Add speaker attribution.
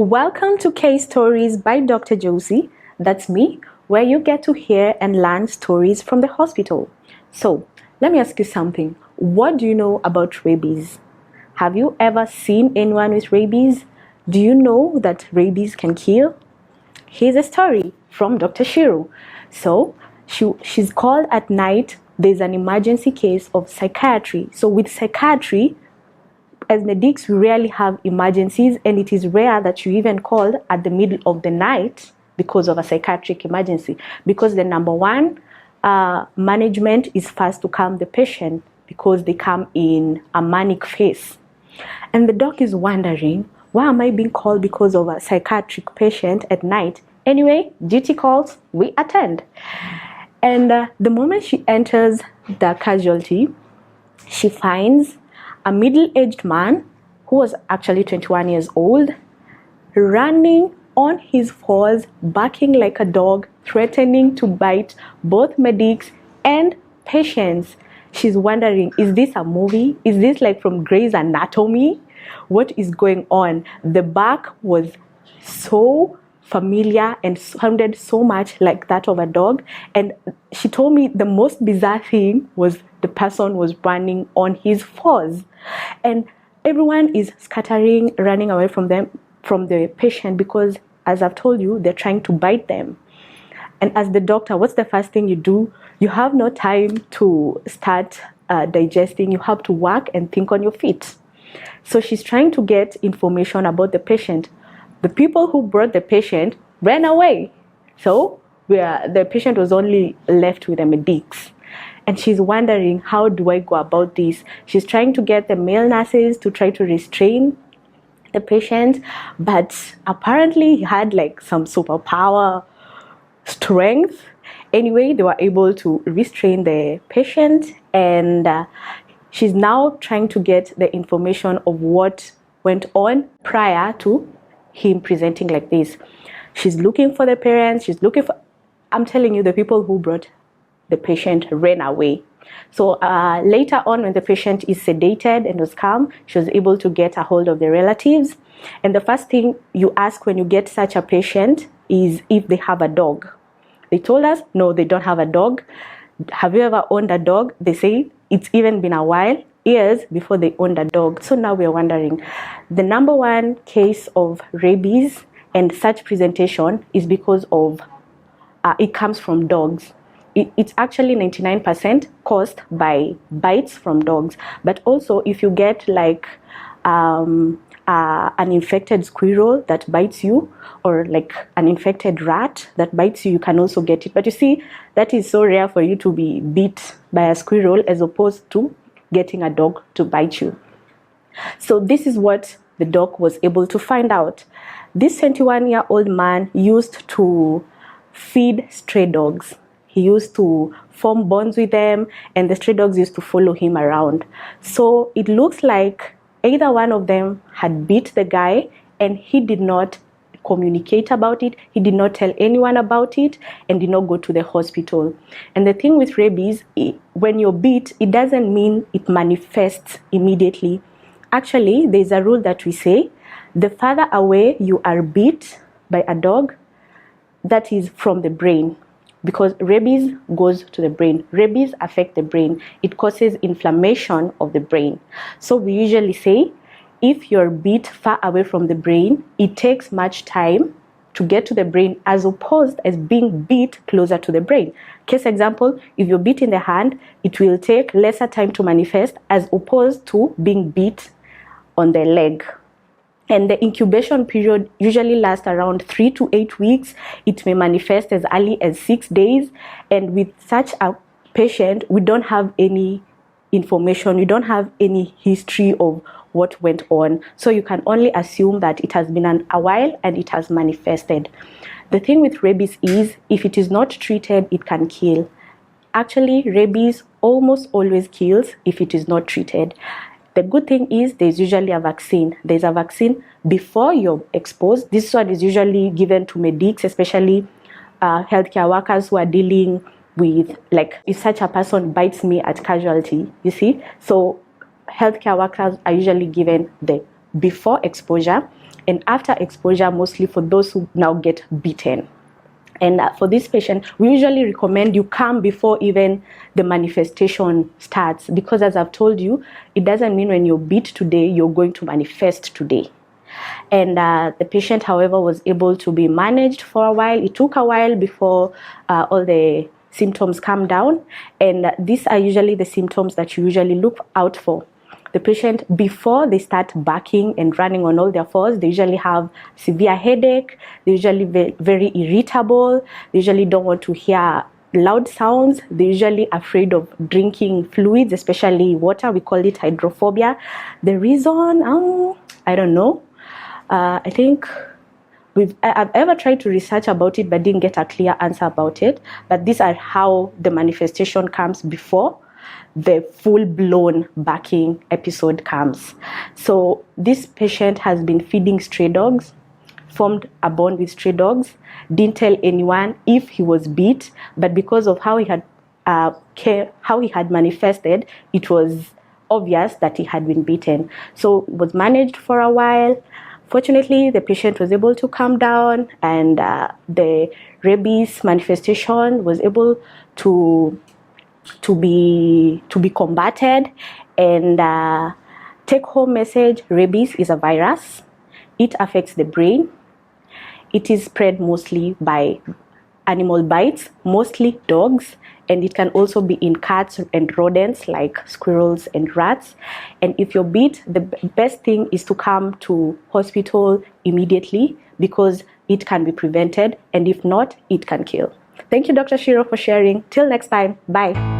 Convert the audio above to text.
Speaker 1: Welcome to Case Stories by Dr. Josie. That's me, where you get to hear and learn stories from the hospital. So, let me ask you something. What do you know about rabies? Have you ever seen anyone with rabies? Do you know that rabies can kill? Here's a story from Dr. Shiro. So, she's called at night. There's an emergency case of psychiatry. So, with psychiatry, as medics, we rarely have emergencies, and it is rare that you even called at the middle of the night because of a psychiatric emergency. Because the number one management is first to calm the patient because they come in a manic phase. And the doc is wondering, why am I being called because of a psychiatric patient at night? Anyway, duty calls, we attend. And the moment she enters the casualty, she finds a middle-aged man who was actually 21 years old, running on his paws, barking like a dog, threatening to bite both medics and patients. She's wondering, is this a movie? Is this like from Grey's Anatomy? What is going on? The bark was so familiar and sounded so much like that of a dog. And she told me the most bizarre thing was the person was running on his paws. And everyone is scattering, running away from the patient, because as I've told you, they're trying to bite them. And as the doctor, what's the first thing you do? You have no time to start digesting. You have to work and think on your feet. So she's trying to get information about the patient. The people who brought the patient ran away. So the patient was only left with the medics. And she's wondering, how do I go about this? She's trying to get the male nurses to try to restrain the patient, but apparently he had like some superpower strength. Anyway, they were able to restrain the patient, and she's now trying to get the information of what went on prior to him presenting like this. She's looking for the parents. I'm telling you, the people who brought the patient ran away. So later on, when the patient is sedated and was calm, she was able to get a hold of the relatives. And the first thing you ask when you get such a patient is if they have a dog. They told us, no, they don't have a dog. Have you ever owned a dog? They say it's even been a while, years before they owned a dog. So now we're wondering, the number one case of rabies and such presentation is because of, it comes from dogs. It's actually 99% caused by bites from dogs. But also, if you get like an infected squirrel that bites you, or like an infected rat that bites you, you can also get it. But you see, that is so rare for you to be bit by a squirrel as opposed to getting a dog to bite you. So this is what the doc was able to find out. This 21-year-old man used to feed stray dogs. He used to form bonds with them, and the stray dogs used to follow him around. So it looks like either one of them had bit the guy, and he did not communicate about it. He did not tell anyone about it, and did not go to the hospital. And the thing with rabies, when you're bit, it doesn't mean it manifests immediately. Actually, there's a rule that we say, the farther away you are bit by a dog, that is from the brain. Because rabies goes to the brain. Rabies affect the brain. It causes inflammation of the brain. So we usually say, if you're bit far away from the brain, it takes much time to get to the brain as opposed as being bit closer to the brain. Case example, if you're bit in the hand, it will take lesser time to manifest as opposed to being bit on the leg. And the incubation period usually lasts around 3 to 8 weeks. It may manifest as early as 6 days. And with such a patient, we don't have any information. We don't have any history of what went on. So you can only assume that it has been a while and it has manifested. The thing with rabies is, if it is not treated, it can kill. Actually, rabies almost always kills if it is not treated. The good thing is there's usually a vaccine. There's a vaccine before you're exposed. This one is usually given to medics, especially healthcare workers who are dealing with, like, if such a person bites me at casualty, you see. So healthcare workers are usually given the before exposure. and after exposure, mostly for those who now get bitten. And for this patient, we usually recommend you come before even the manifestation starts, because as I've told you, it doesn't mean when you're bit today, you're going to manifest today. And the patient, however, was able to be managed for a while. It took a while before all the symptoms calm down. And these are usually the symptoms that you usually look out for. The patient, before they start barking and running on all their fours, they usually have severe headache. They're usually very irritable. They usually don't want to hear loud sounds. They're usually afraid of drinking fluids, especially water. We call it hydrophobia. The reason, I don't know. I think I've ever tried to research about it, but didn't get a clear answer about it. But these are how the manifestation comes before the full-blown barking episode comes. So this patient has been feeding stray dogs, formed a bond with stray dogs, didn't tell anyone if he was bit, but because of how he had manifested, it was obvious that he had been bitten. So was managed for a while. Fortunately, the patient was able to calm down, and the rabies manifestation was able to be combated. And take home message: rabies is a virus. It affects the brain. It is spread mostly by animal bites, mostly dogs, and it can also be in cats and rodents like squirrels and rats. And if you're bit, the best thing is to come to hospital immediately, because it can be prevented, and if not, it can kill. Thank you, Dr. Shiro, for sharing. Till next time, bye.